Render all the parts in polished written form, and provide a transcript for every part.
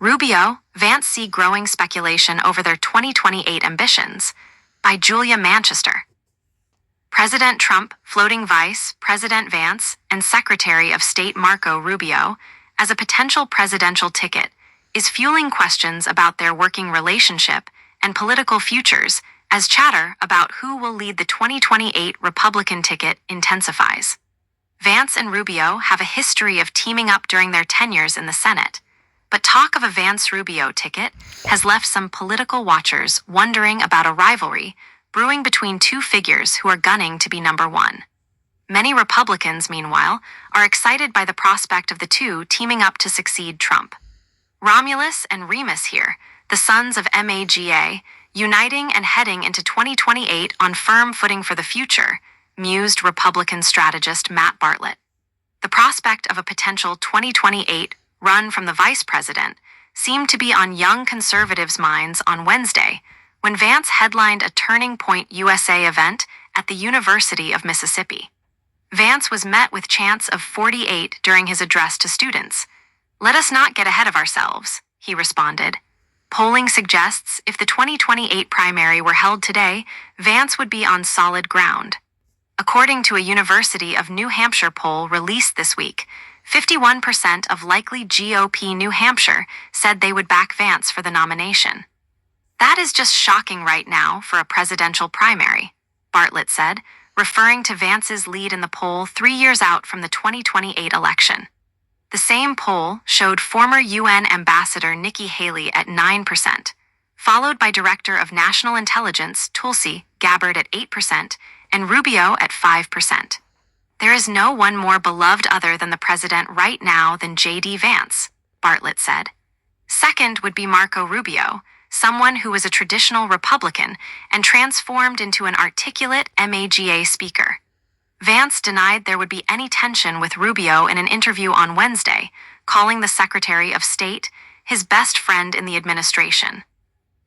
Rubio, Vance see growing speculation over their 2028 ambitions, by Julia Manchester. President Trump floating Vice President Vance and Secretary of State Marco Rubio as a potential presidential ticket is fueling questions about their working relationship and political futures as chatter about who will lead the 2028 Republican ticket intensifies. Vance and Rubio have a history of teaming up during their tenures in the Senate, but talk of a Vance-Rubio ticket has left some political watchers wondering about a rivalry brewing between two figures who are gunning to be number one. Many Republicans, meanwhile, are excited by the prospect of the two teaming up to succeed Trump. Romulus and Remus here, the sons of MAGA, uniting and heading into 2028 on firm footing for the future, mused Republican strategist Matt Bartlett. The prospect of a potential 2028 run from the vice president seemed to be on young conservatives' minds on Wednesday, when Vance headlined a Turning Point USA event at the University of Mississippi. Vance was met with chants of 48 during his address to students. "Let us not get ahead of ourselves," he responded. Polling suggests if the 2028 primary were held today, Vance would be on solid ground. According to a University of New Hampshire poll released this week, 51% of likely GOP New Hampshire said they would back Vance for the nomination. "That is just shocking right now for a presidential primary," Bartlett said, referring to Vance's lead in the poll 3 years out from the 2028 election. The same poll showed former UN Ambassador Nikki Haley at 9%, followed by Director of National Intelligence Tulsi Gabbard at 8% and Rubio at 5%. "There is no one more beloved other than the president right now than J.D. Vance," Bartlett said. Second would be Marco Rubio, someone who was a traditional Republican and transformed into an articulate MAGA speaker. Vance denied there would be any tension with Rubio in an interview on Wednesday, calling the Secretary of State his best friend in the administration.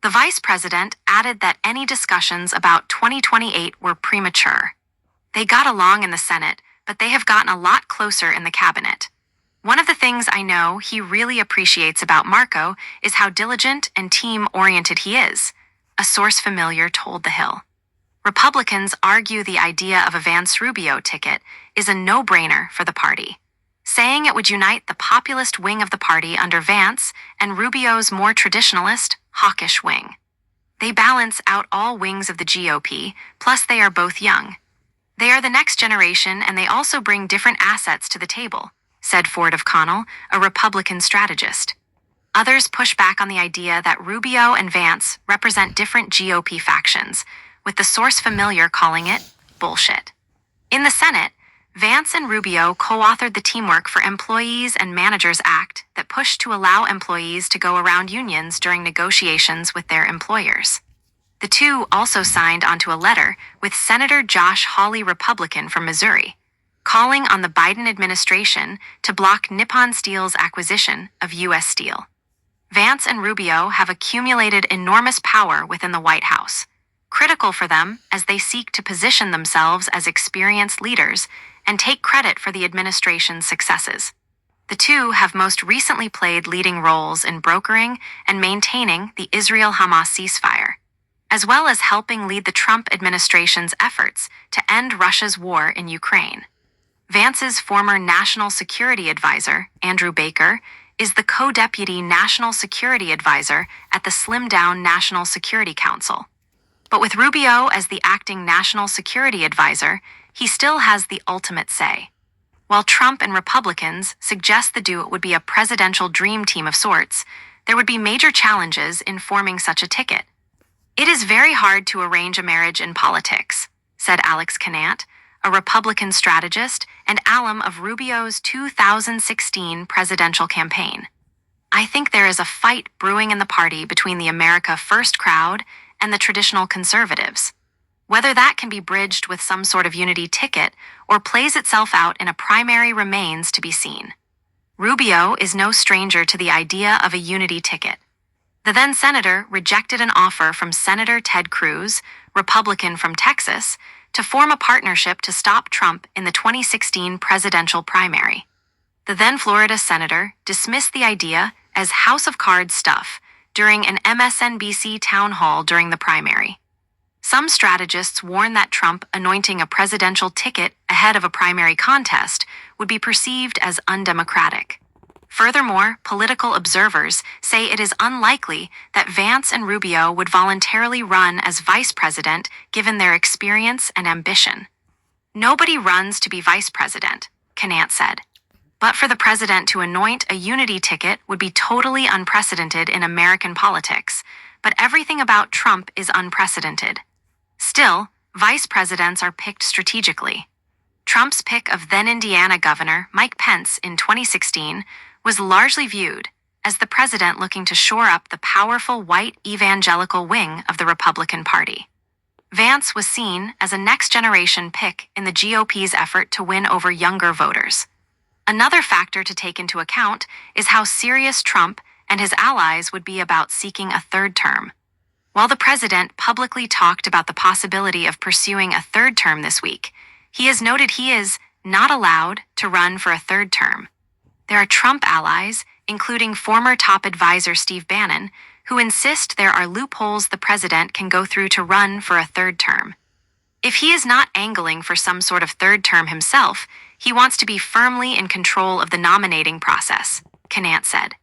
The vice president added that any discussions about 2028 were premature. "They got along in the Senate, but they have gotten a lot closer in the cabinet. One of the things I know he really appreciates about Marco is how diligent and team-oriented he is," a source familiar told The Hill. Republicans argue the idea of a Vance-Rubio ticket is a no-brainer for the party, saying it would unite the populist wing of the party under Vance and Rubio's more traditionalist, hawkish wing. "They balance out all wings of the GOP, plus they are both young. They are the next generation and they also bring different assets to the table," said Ford of Connell, a Republican strategist. Others push back on the idea that Rubio and Vance represent different GOP factions, with the source familiar calling it bullshit. In the Senate, Vance and Rubio co-authored the Teamwork for Employees and Managers Act that pushed to allow employees to go around unions during negotiations with their employers. The two also signed onto a letter with Senator Josh Hawley, Republican from Missouri, calling on the Biden administration to block Nippon Steel's acquisition of U.S. Steel. Vance and Rubio have accumulated enormous power within the White House, critical for them as they seek to position themselves as experienced leaders and take credit for the administration's successes. The two have most recently played leading roles in brokering and maintaining the Israel-Hamas ceasefire, as well as helping lead the Trump administration's efforts to end Russia's war in Ukraine. Vance's former National Security Advisor, Andrew Baker, is the co-deputy National Security Advisor at the slimmed-down National Security Council. But with Rubio as the acting National Security Advisor, he still has the ultimate say. While Trump and Republicans suggest the duo would be a presidential dream team of sorts, there would be major challenges in forming such a ticket. "It is very hard to arrange a marriage in politics," said Alex Canant, a Republican strategist and alum of Rubio's 2016 presidential campaign. "I think there is a fight brewing in the party between the America First crowd and the traditional conservatives. Whether that can be bridged with some sort of unity ticket or plays itself out in a primary remains to be seen." Rubio is no stranger to the idea of a unity ticket. The then-senator rejected an offer from Senator Ted Cruz, Republican from Texas, to form a partnership to stop Trump in the 2016 presidential primary. The then Florida senator dismissed the idea as House of Cards stuff during an MSNBC town hall during the primary. Some strategists warn that Trump anointing a presidential ticket ahead of a primary contest would be perceived as undemocratic. Furthermore, political observers say it is unlikely that Vance and Rubio would voluntarily run as vice president given their experience and ambition. Nobody runs to be vice president, Canant said. But for the president to anoint a unity ticket would be totally unprecedented in American politics, but everything about Trump is unprecedented. Still, vice presidents are picked strategically. Trump's pick of then Indiana Governor Mike Pence in 2016 was largely viewed as the president looking to shore up the powerful white evangelical wing of the Republican Party. Vance was seen as a next-generation pick in the GOP's effort to win over younger voters. Another factor to take into account is how serious Trump and his allies would be about seeking a third term. While the president publicly talked about the possibility of pursuing a third term this week, he has noted he is not allowed to run for a third term. There are Trump allies, including former top advisor Steve Bannon, who insist there are loopholes the president can go through to run for a third term. If he is not angling for some sort of third term himself, he wants to be firmly in control of the nominating process, Canant said.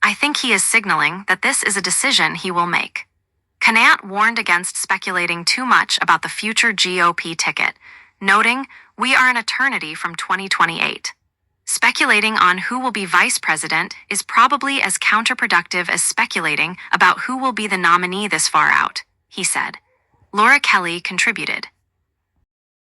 I think he is signaling that this is a decision he will make. Canant warned against speculating too much about the future GOP ticket, noting, "We are an eternity from 2028. Speculating on who will be vice president is probably as counterproductive as speculating about who will be the nominee this far out," he said. Laura Kelly contributed.